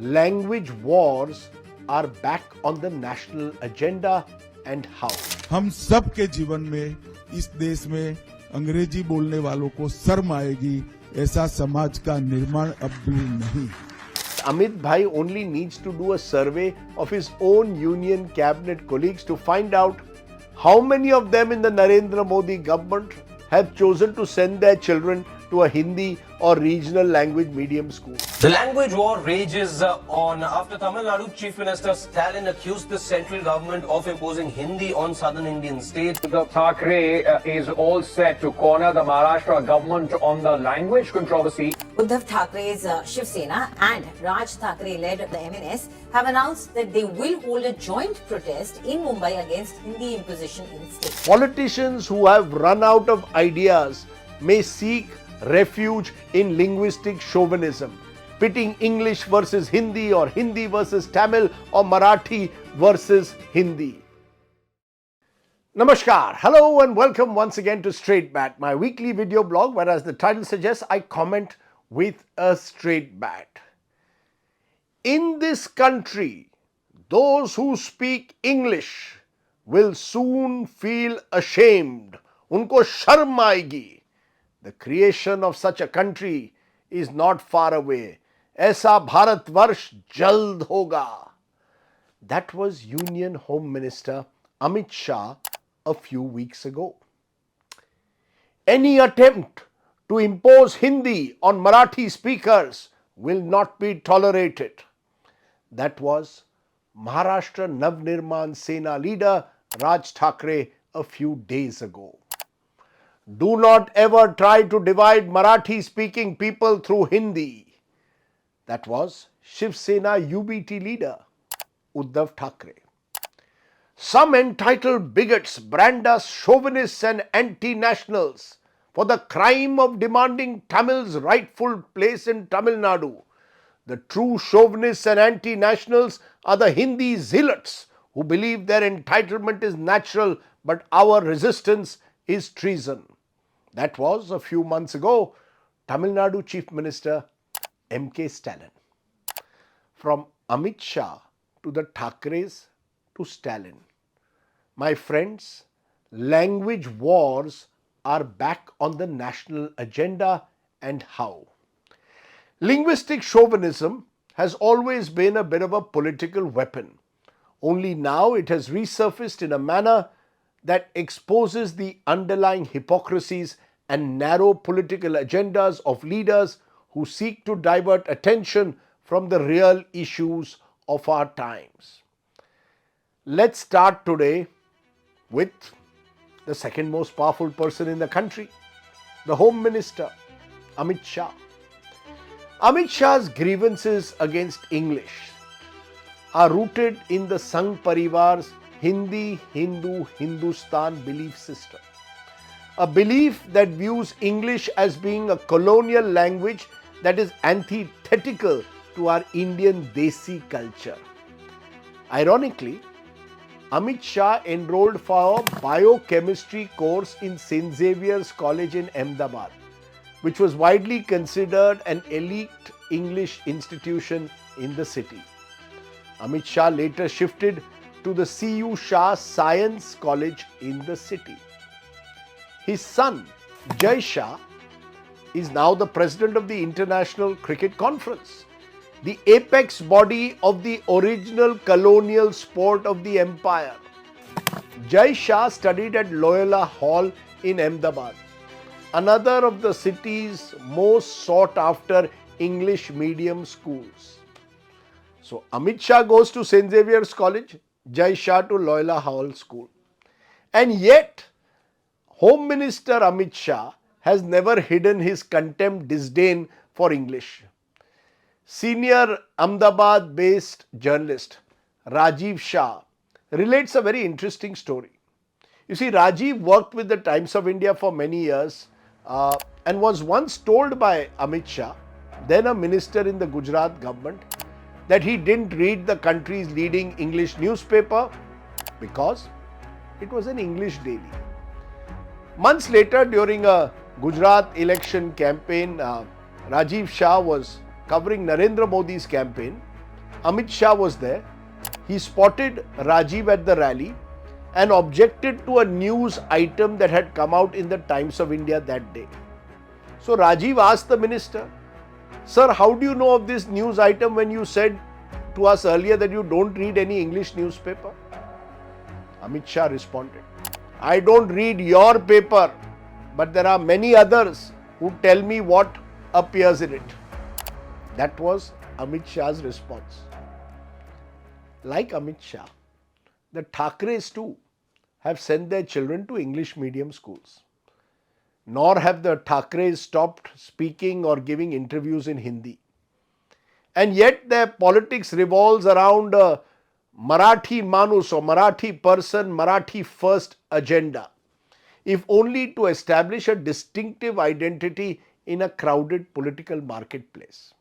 language wars are back on the national agenda and how? हम सब के जीवन में इस देश में अंग्रेजी बोलने वालों को शर्म आएगी, ऐसा समाज का निर्माण अब दूर नहीं। Amit Bhai only needs to do a survey of his own union cabinet colleagues to find out how many of them in the Narendra Modi government have chosen to send their children to a Hindi or regional language medium school. The language war rages on after Tamil Nadu Chief Minister Stalin accused the central government of imposing Hindi on southern Indian states. The Thackerays is all set to corner the Maharashtra government on the language controversy. Uddhav Thackerays Shiv Sena and Raj Thackeray led the MNS have announced that they will hold a joint protest in Mumbai against Hindi imposition in state. Politicians who have run out of ideas may seek refuge in linguistic chauvinism, pitting English versus Hindi or Hindi versus Tamil or Marathi versus Hindi. Namaskar, hello and welcome once again to Straight Bat, my weekly video blog where, as the title suggests, I comment with a straight bat. In this country, those who speak English will soon feel ashamed. Unko sharm aayegi. The creation of such a country is not far away. Aisa Bharatvarsh jald hoga. That was Union Home Minister Amit Shah a few weeks ago. Any attempt to impose Hindi on Marathi speakers will not be tolerated. That was Maharashtra Navnirman Sena leader Raj Thackeray a few days ago. Do not ever try to divide Marathi speaking people through Hindi. That was Shiv Sena UBT leader Uddhav Thackeray. Some entitled bigots brand us chauvinists and anti-nationals for the crime of demanding Tamil's rightful place in Tamil Nadu. The true chauvinists and anti-nationals are the Hindi zealots who believe their entitlement is natural but our resistance is treason. That was a few months ago, Tamil Nadu Chief Minister M.K. Stalin. From Amit Shah to the Thackerays to Stalin. My friends, language wars are back on the national agenda and how? Linguistic chauvinism has always been a bit of a political weapon. Only now it has resurfaced in a manner that exposes the underlying hypocrisies and narrow political agendas of leaders who seek to divert attention from the real issues of our times. Let's start today with the second most powerful person in the country, the Home Minister, Amit Shah. Amit Shah's grievances against English are rooted in the Sangh Parivar's Hindi, Hindu, Hindustan belief system. A belief that views English as being a colonial language that is antithetical to our Indian Desi culture. Ironically, Amit Shah enrolled for a biochemistry course in St. Xavier's College in Ahmedabad, which was widely considered an elite English institution in the city. Amit Shah later shifted to the C.U. Shah Science College in the city. His son, Jai Shah, is now the president of the International Cricket Conference, the apex body of the original colonial sport of the empire. Jai Shah studied at Loyola Hall in Ahmedabad, another of the city's most sought after English medium schools. So Amit Shah goes to St. Xavier's College, Jai Shah to Loyola Hall School. And yet, Home Minister Amit Shah has never hidden his contempt, disdain for English. Senior Ahmedabad-based journalist Rajdeep Shah relates a very interesting story. You see, Rajiv worked with the Times of India for many years and was once told by Amit Shah, then a minister in the Gujarat government, that he didn't read the country's leading English newspaper because it was an English daily. Months later, during a Gujarat election campaign, Rajiv Shah was covering Narendra Modi's campaign Amit Shah was there. He spotted Rajiv at the rally and objected to a news item that had come out in the Times of India that day. So Rajiv asked the minister, "Sir, how do you know of this news item when you said to us earlier that you don't read any English newspaper?" Amit Shah responded, "I don't read your paper, but there are many others who tell me what appears in it." That was Amit Shah's response. Like Amit Shah, the Thackerays too have sent their children to English medium schools. Nor have the Thackerays stopped speaking or giving interviews in Hindi. And yet their politics revolves around a Marathi Manus or Marathi person, Marathi first agenda, if only to establish a distinctive identity in a crowded political marketplace.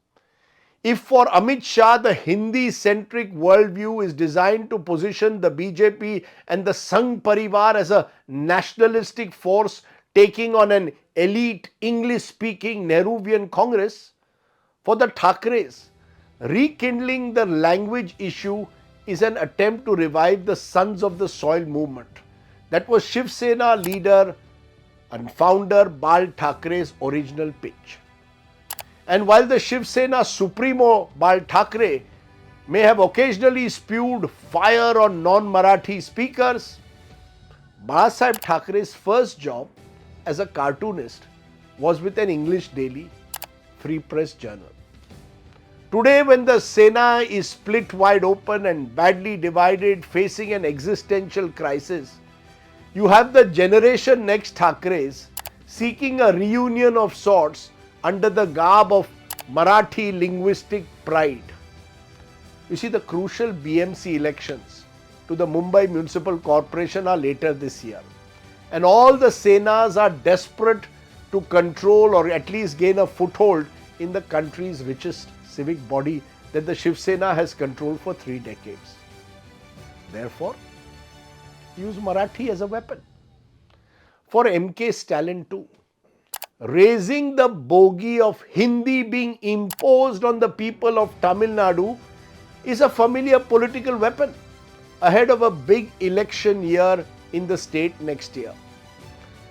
If for Amit Shah the Hindi-centric worldview is designed to position the BJP and the Sangh Parivar as a nationalistic force taking on an elite English-speaking Nehruvian Congress, for the Thackerays, rekindling the language issue is an attempt to revive the Sons of the Soil movement. That was Shiv Sena leader and founder Bal Thackeray's original pitch. And while the Shiv Sena supremo Bal Thackeray may have occasionally spewed fire on non-Marathi speakers, Balasaheb Thackeray's first job as a cartoonist was with an English daily, Free Press Journal. Today, when the Sena is split wide open and badly divided, facing an existential crisis, you have the generation next Thackerays seeking a reunion of sorts under the garb of Marathi linguistic pride. You see, the crucial BMC elections to the Mumbai Municipal Corporation are later this year. And all the Senas are desperate to control or at least gain a foothold in the country's richest civic body that the Shiv Sena has controlled for 3 decades. Therefore, use Marathi as a weapon. For MK Stalin too, raising the bogey of Hindi being imposed on the people of Tamil Nadu is a familiar political weapon ahead of a big election year in the state next year.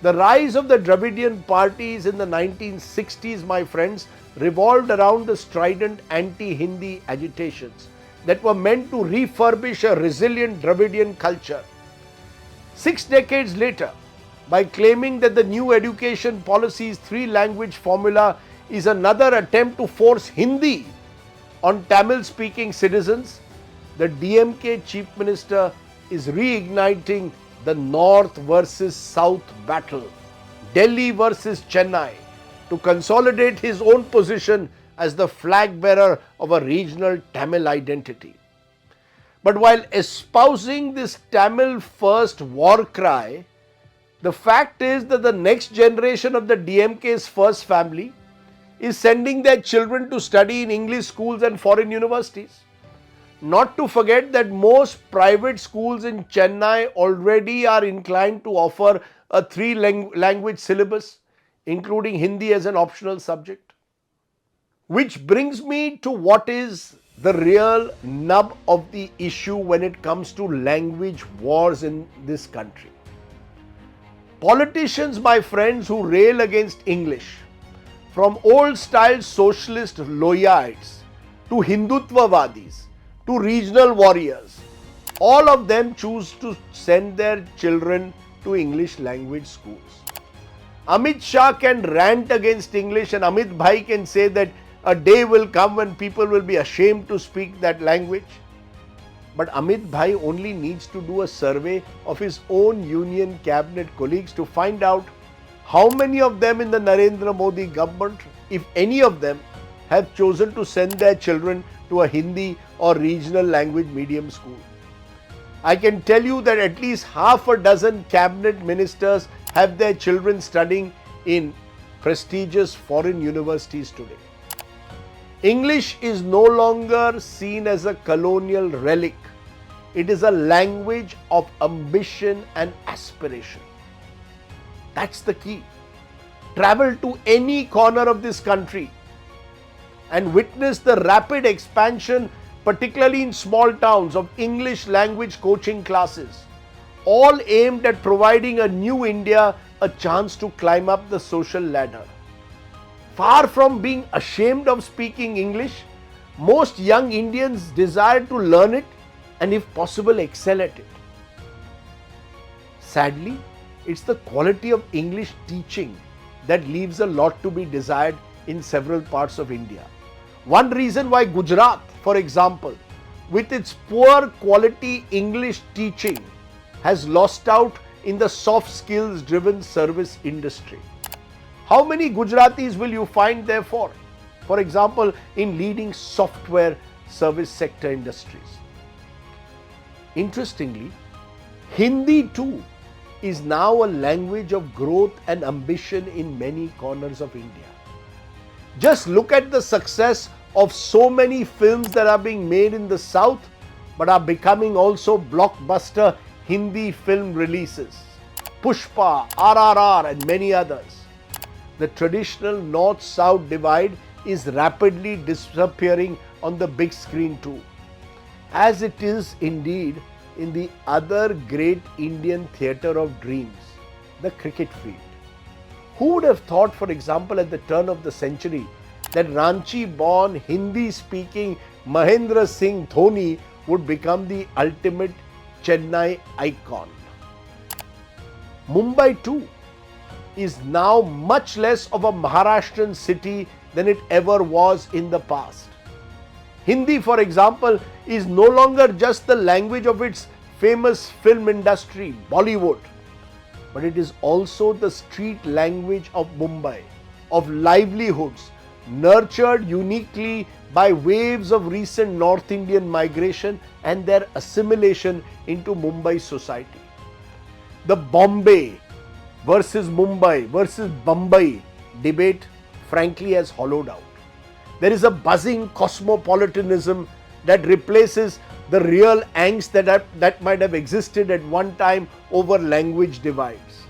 The rise of the Dravidian parties in the 1960s, my friends, revolved around the strident anti-Hindi agitations that were meant to refurbish a resilient Dravidian culture. 6 decades later, by claiming that the new education policy's 3-language formula is another attempt to force Hindi on Tamil-speaking citizens, the DMK Chief Minister is reigniting the North versus South battle, Delhi versus Chennai, to consolidate his own position as the flag bearer of a regional Tamil identity. But while espousing this Tamil first war cry, the fact is that the next generation of the DMK's first family is sending their children to study in English schools and foreign universities. Not to forget that most private schools in Chennai already are inclined to offer a 3-language syllabus, including Hindi as an optional subject. Which brings me to what is the real nub of the issue when it comes to language wars in this country. Politicians, my friends, who rail against English, from old-style socialist loyalites to Hindutvavadis to regional warriors, all of them choose to send their children to English language schools. Amit Shah can rant against English and Amit Bhai can say that a day will come when people will be ashamed to speak that language. But Amit Bhai only needs to do a survey of his own union cabinet colleagues to find out how many of them in the Narendra Modi government, if any of them, have chosen to send their children to a Hindi or regional language medium school. I can tell you that at least half a dozen cabinet ministers have their children studying in prestigious foreign universities today. English is no longer seen as a colonial relic. It is a language of ambition and aspiration. That's the key. Travel to any corner of this country and witness the rapid expansion particularly in small towns, of English language coaching classes, all aimed at providing a new India a chance to climb up the social ladder. Far from being ashamed of speaking English, most young Indians desire to learn it and, if possible, excel at it. Sadly, it's the quality of English teaching that leaves a lot to be desired in several parts of India. One reason why Gujarat, for example, with its poor quality English teaching, has lost out in the soft skills driven service industry. How many Gujaratis will you find therefore, for example, in leading software service sector industries? Interestingly, Hindi too is now a language of growth and ambition in many corners of India. Just look at the success of so many films that are being made in the south but are becoming also blockbuster Hindi film releases. Pushpa, RRR and many others. The traditional north-south divide is rapidly disappearing on the big screen too, as it is indeed in the other great Indian theatre of dreams, the cricket field. Who would have thought, for example, at the turn of the century, that Ranchi-born, Hindi-speaking Mahendra Singh Dhoni would become the ultimate Chennai icon? Mumbai too is now much less of a Maharashtrian city than it ever was in the past. Hindi, for example, is no longer just the language of its famous film industry, Bollywood, but it is also the street language of Mumbai, of livelihoods nurtured uniquely by waves of recent North Indian migration and their assimilation into Mumbai society. The Bombay versus Mumbai versus Bombay debate frankly has hollowed out. There is a buzzing cosmopolitanism that replaces the real angst that might have existed at one time over language divides.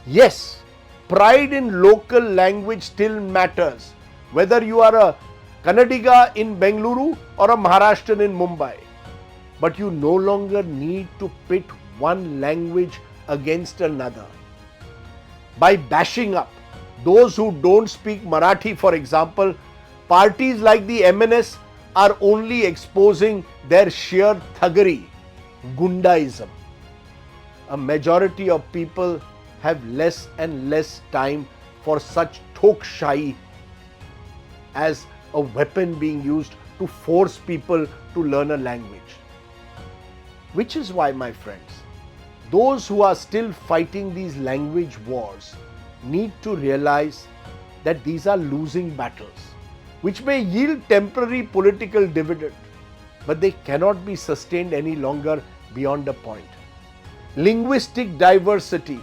Yes, pride in local language still matters, whether you are a Kannadiga in Bengaluru or a Maharashtrian in Mumbai. But you no longer need to pit one language against another. By bashing up those who don't speak Marathi, for example, parties like the MNS are only exposing their sheer thuggery, gundaism. A majority of people have less and less time for such tokshahi as a weapon being used to force people to learn a language. Which is why, my friends, those who are still fighting these language wars need to realize that these are losing battles, which may yield temporary political dividend, but they cannot be sustained any longer beyond a point. Linguistic diversity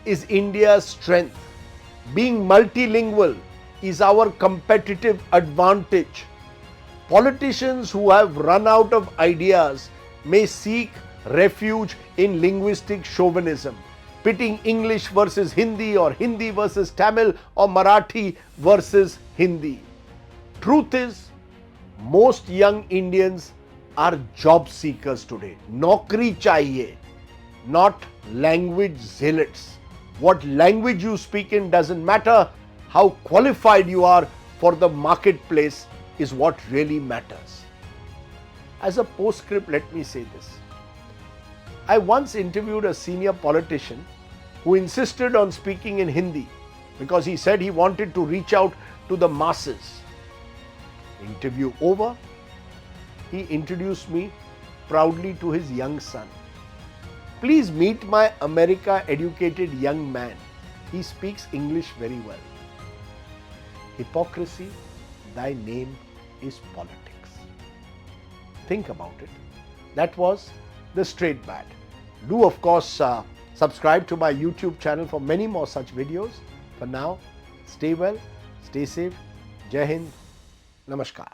is India's strength. Being multilingual is our competitive advantage. Politicians who have run out of ideas may seek refuge in linguistic chauvinism, pitting English versus Hindi or Hindi versus Tamil or Marathi versus Hindi. Truth is, most young Indians are job seekers today. Naukri chahiye, not language zealots. What language you speak in doesn't matter. How qualified you are for the marketplace is what really matters. As a postscript, let me say this. I once interviewed a senior politician who insisted on speaking in Hindi because he said he wanted to reach out to the masses. Interview over, he introduced me proudly to his young son. Please meet my America-educated young man. He speaks English very well. Hypocrisy, thy name is politics. Think about it. That was the Straight Bat. Do of course subscribe to my YouTube channel for many more such videos. For now, stay well, stay safe. Jai Hind. Namaskar.